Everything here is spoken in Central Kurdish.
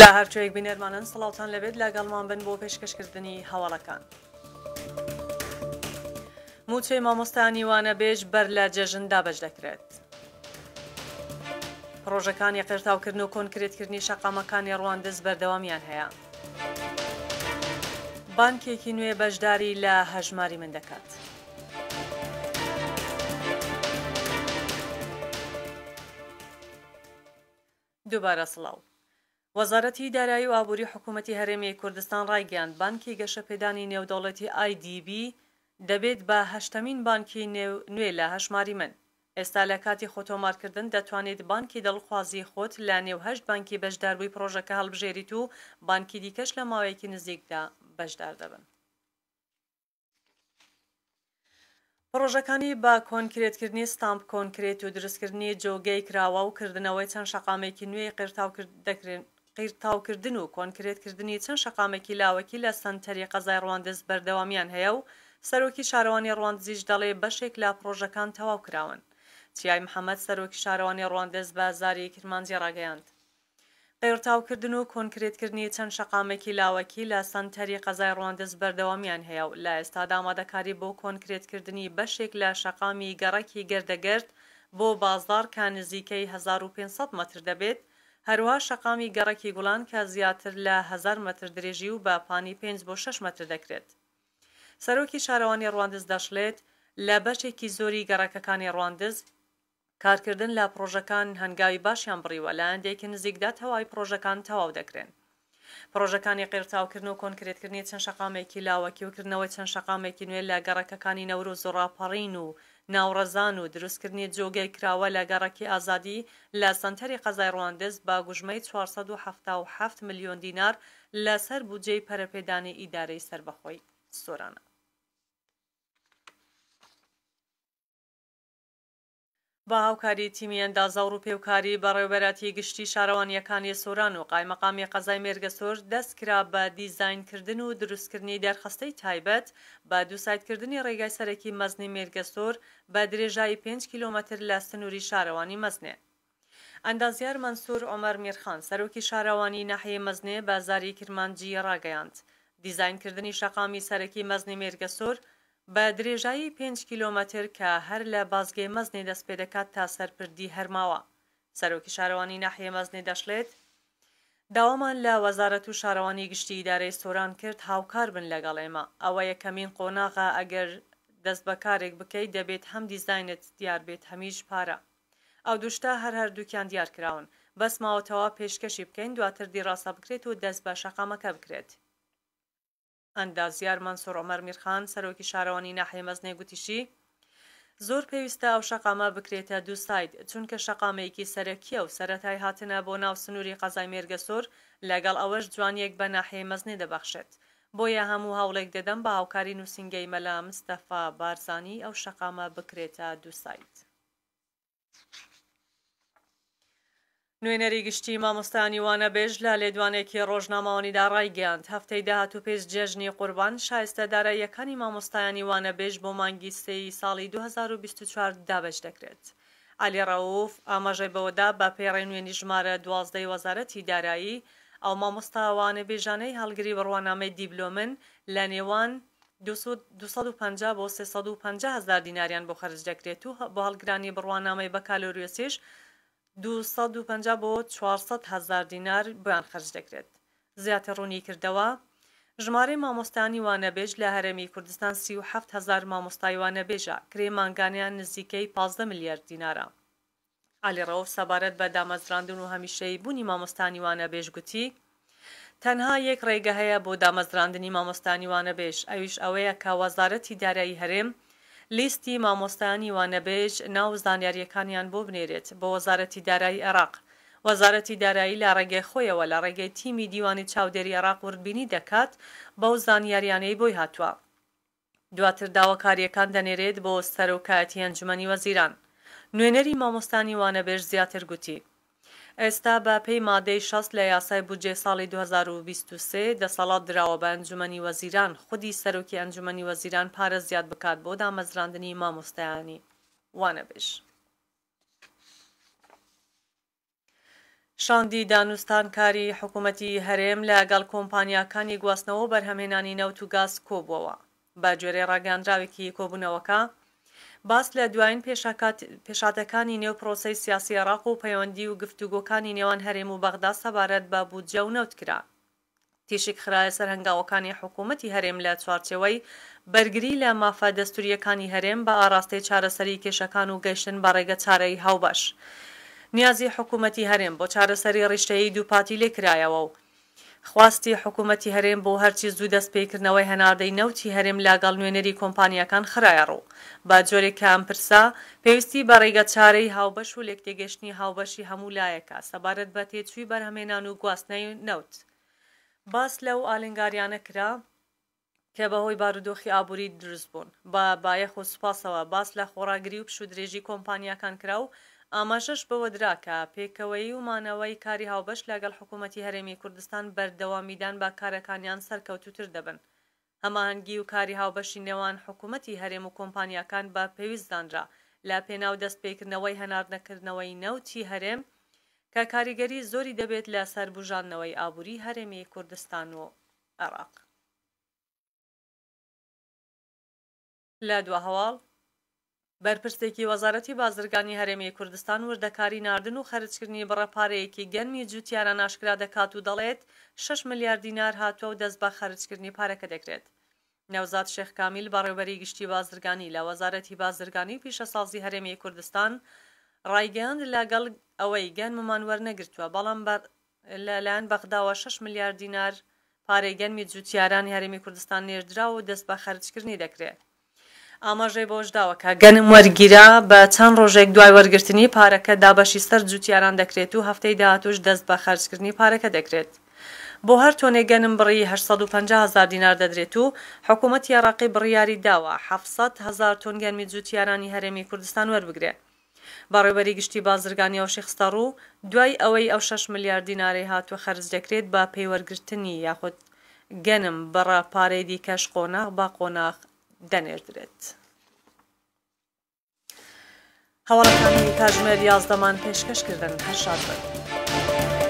لە هەرچۆیەک بینەرمانن سڵاوتان لەبێت لەگەڵمان بن بۆ پێشکەشکردنی هەواڵەکان. موچەی مامۆستانی وانەبێژ بەر لە جەژندا بەش دەکرێت. پرۆژەکانی قرتاوکردن و کۆنکرێتکردنی شەقامەکانی ڕواندز بەردەوامیان هەیە. بانکێکی نوێ بەشداری لە هەژماری من دەکات. دووبارە سڵاو. وەزارەتی دارایی و ئابووری حکوومەتی هەرێمی کوردستان ڕایگەیاند بانکی گەشەپێدانی نێودەوڵەتی IDB دەبێت بە هەشتەمین بانکی نوێ لە هەژماری من. ئێستا لە کاتی خۆتۆمارکردن دەتوانێت بانکی دڵخوازی خۆت لە نێو هەشت بانکی بەشداربووی پرۆژەکە هەڵبژێریت و بانکی دیکەش لە ماوەیەکی نزیکدا بەشدار دەبن. پرۆژەکانی بە کۆنکرێتکردنی ستامپ کۆنکرێت و دروستکردنی جۆگەی کراوە و کردنەوەی چەند شەقامێکی نوێی قیرتاوکردن و کۆنکرێتکردنی چەند شەقامێکی لاوەکی لە سەنتەری قەزای ڕواندز بەردەوامیان هەیە و سەرۆکی شارەوانی ڕواندزیش دەڵێ بەشێک لە پرۆژەکان تەواو کراون. چیای محەممەد سەرۆکی شارەوانی ڕواندز بە زاری کرمانجی ڕاگەیاند. قیرتاوکردن و کۆنکرێتکردنی چەند شەقامێکی لاوەکی لە سەنتەری قەزای ڕواندز بەردەوامیان هەیە و لە ئێستادا ئامادەکاری بۆ کۆنکرێتکردنی بەشێک لە شەقامی گەڕەکی گەردەگەرد بۆ بازاڕ کە نزیکەی 1500 مەتر دەبێت، هەروها شەقامی گەڕەکی گوڵان کە زیاتر لە 1000 مەتر درێژی و بە پانی 5 بۆ 6 مەتر دەکرێت. سەرۆکی شارەوانی ڕواندز دەشڵێت لە بەشێکی زۆری گەڕەکەکانی ڕواندز کارکردن لە پرۆژەکان هەنگاوی باشیان بڕیوە، لە ئەندێکی نزیکدا تەواوی پرۆژەکان تەواو دەکرێن. پرۆژەکانی قیرتاوکردن و کۆنکرێتکردنی چەند شەقامێکی لاوەکی و کردنەوەی چەند شەقامێکی نوێ لە گەڕەکەکانی نەورۆز و ڕاپەڕین و ناوڕەزان و دروستکردنی جۆگەی کراوە لە گەڕەکی ئازادی لە سەنتەری قەزای ڕواندز با گوژمەی 477 ملیۆن دینار لەسەر بودجەی پەرەپێدانی ئیدارەی سەربەخۆی سۆرانە. با هاوکاری تیمی ئەندازە و ڕووپێوکاری بەڕێوەبەراتی گشتی شارەوانیەکانی سۆران و قایمەقامی قەزای مێرگەسۆر دەستکرا بە دیزاینکردن و دروستکردنی دەرخستەی تایبەت بە دووسایدکردنی ڕێگای سەرەکی مەزنی مێرگەسۆر بە درێژایی 5 کیلۆمەتر لە سنووری شارەوانی مەزنێ. ئەندازیار مەنسوور عومەر میرخان سەرۆکی شارەوانی ناحیەی مەزنێ بە زاری کرمانجی ڕاگەیاند دیزاینکردنی شەقامی سەرەکی مەزنی مێرگەسۆر بە درێژایی 5 کیلۆمەتر کە هەر لە بازگەی مەزنێ دەست پێ دەکات تا سەرپردی هەرماوە. سەرۆکی شارەوانی ناحیە مەزنێ دەشڵێت داوامان لە وەزارەت و شارەوانی گشتی ئیدارەی سۆران کرد هاوکار بن لەگەڵ ئێمە. ئەوە یەکەمین قۆناغە ئەگەر دەست بەکارێک بکەیت دەبێت هەم دیزاینت دیار بێت هەمیش پارە. ئەو دوشتە هەردووکیان دیار کراون، بەس ماوەتەوە پێشکەشی بکەین دواتر دیڕاستە بکرێت و دەست بە شەقامەکە بکرێت. ئەندازیار مەنسوور عومەر میرخان سەرۆکی شارەوانی ناحیە مەزنێ گوتیشی زۆر پێویستە ئەو شەقامە بکرێتە دوو ساید چونکە شەقامەیەکی سەرەکیە و سەرەتای هاتنە بۆ ناو سنووری قەزای مێرگەسۆر لەگەڵ ئەوەش جوانیەک بە ناحیەی مەزنێ دەبەخشێت. بۆیە هەموو هەوڵێک دەدەم بە هاوکاری نووسینگەی مەلا مستەفا بارزانی ئەو شەقامە بکرێتە دوو ساید. نوێنەری گشتی مامۆستایانی وانەبێژ لە لێدوانێکی ڕۆژنامەوانیدا ڕایگەیاند هەفتەی داهاتوو پێش جێژنی قوربان شایستە داراییەکانی مامۆستایانی وانەبێژ بۆ مانگی سێی ساڵی 2024 دابەش دەکرێت. عەلی ڕەوف ئاماژەی بەوەدا بە پێڕێ نوێنی ژمارە 12 وەزارەتی دارایی ئەو مامۆستا وانەبێژانەی هەڵگری بڕوانامەی دیبلۆمن لە نێوان 250 بۆ 350 هزار دیناریان بۆ خەرج دەکرێت و بۆ هەڵگرانی بڕوانامەی بەکالۆریۆسیش 250 بۆ 400 هزار دینار بۆیان خەرج دەکرێت. زیاتر ڕوونی کردەوە ژمارەی مامۆستایانی وانەبێژ لە هەرێمی کوردستان 37 هزار مامۆستای وانەبێژە کرێ مانگانیان نزیکەی 15 ملیارد دینارە. عەلی ڕەوف سەبارەت بە دامەزراندن و هەمیشەی بوونی مامۆستانی وانەبێژ گوتی تەنها یەک ڕێگە هەیە بۆ دامەزراندنی مامۆستانی وانەبێژ ئەویش ئەوەیە کە وەزارەتی دارایی هەرێم لیستی مامۆستایانی وانەبێژ ناو زانیاریەکانیان بۆ بنێرێت بۆ وەزارەتی دارایی عێراق. وەزارەتی دارایی لە ڕێگەی خۆیەوە لە ڕێگەی تیمی دیوانی چاودێری عێراق وردبینی دەکات بەو زانیاریانەی بۆی هاتووە. دواتر داواکاریەکان دەنێرێت بۆ سەرۆکایەتی ئەنجومەنی وەزیران. نوێنەری مامۆستانی وانەبێژ زیاتر گوتی ئێستا بە پێی مادەی 60 لە یاسای بودجێ ساڵی 2023 دەسەڵات دراوە بە ئەنجومەنی وەزیران خودی سەرۆکی ئەنجومەنی وەزیران پارە زیاد بکات بۆ دامەزراندنی مامۆستایانی وانەبێژ. شاندی دانوستانکاری حکوومەتی هەرێم لەگەڵ کۆمپانیاکانی گواستنەوە بەرهەمهێنانی نەوت و گاز کۆبووەوە. بە جۆرەی ڕاگەاندراوێکی کۆبوونەوەکە باس لە دوایین پێشاتەکانی نێو پرۆسەی سیاسی عێراق و پەیوەندی و گفتوگۆکانی نێوان هەرێم و بەغدا سەبارەت بە بودجە و نەوت کرا. تیشک خرایە سەر هەنگاوەکانی حکوومەتی هەرێم لە چوارچێوەی بەرگری لە مافە دەستوریەکانی هەرێم بە ئاراستەی چارەسەری کێشەکان و گەیشتن بە ڕێگە چارەی هاوبەش. نیازی حکوومەتی هەرێم بۆ چارەسەری ڕیشتەیی دووپاتی لێکرایەوە و خواستی حکوومەتی هەرێم بۆ هەرچی زوو دەستپێکردنەوەی هەناردەی نەوتی هەرێم لاگەڵ نوێنەری کۆمپانیەکان خرایە ڕوو. با جۆرێک کە ئەم پرسا پێویستی بە ڕێگە چارەی هاوبەش و لێکتێگەشتنی هاوبەشی هەموو لایەکە سەبارەت بە تێچووی بەرهەمهێنان و گواستنەی نەوت. باس لەو ئالنگاریانە کرا کە بەهۆی بارودۆخی ئابووری دروست بوون. بە بایەخ و سوپاسەوە باس لە خۆڕاگری و پشودرێژی کۆمپانیەکان کرا و ئاماژەش بەوە دراکە پێکەوەی و مانەوەی کاری هاوبەش لەگەڵ حکوومەتی هەرێمی کوردستان بەردەوامیدان بە کارەکانیان سەرکەوتوتر دەبن. هەماهەنگی و کاری هاوبەشی نێوان حکوومەتی هەرێم و کۆمپانیەکان بە پێویستدانرا لە پێناو دەستپێکردنەوەی هەناردنەکردنەوەی نەوتی هەرێم کە کاریگەری زۆری دەبێت لە سەربژاندنەوەی ئابووری هەرێمی کوردستان و عێراق. لە دوا هەواڵ بەرپرسێکی وەزارەتی بازرگانی هەرێمی کوردستان وردەکاری ناردن و خەرجکردنی بڕەپارەیەکی گەنمی جوتیارە ناشکرا دەکات و دەڵێت 6 ملیار دینار هاتووە و دەست بە خەرجکردنی پارەکە دەکرێت. نەوزاد شێخ کامیل بەڕێوەبەری گشتی بازرگانی لە وەزارەتی بازرگانی و پیشەسازی هەرێمی کوردستان ڕایگەاند لەگەڵ ئەوەی گەنممان وەرنەگرتووە بەڵام لەلایەن بەغداوە 6 ملیار دینار پارەی گەنمی جوتیارانی هەرێمی کوردستان نێردراوە و دەست بە خەرجکردنی دەکرێت. ئاماژەی بۆش داوە کە گەنم وەرگیرا بە چەند ڕۆژێک دوای وەرگرتنی پارەکە دابەشی سەر جوتیاران دەکرێت و هەفتەی داهاتوش دەست بە خەرجکردنی پارەکە دەکرێت. بۆ هەر تۆنێ گەنم بڕی 850,000 دینار دەدرێت و حکوومەتی عێراقی بڕیاری داوە 700,000 تۆن گەنمی جوتیارانی هەرێمی کوردستان وەربگرێت. بەڕێوەبەری گشتی بازرگانی ئەو شێخستە ڕوو دوای ئەوەی ئەو 6 ملیار دیناری هاتووە خەرج دەکرێت بە پەیوەرگرتنی یاخود گەنم بەڕە پارەی دیکەش قۆناغ با قۆناغ دەنێردرێت. هەواڵەکانی کاتژمێر 11مان پێشکەشکردن. هەر شاد بن.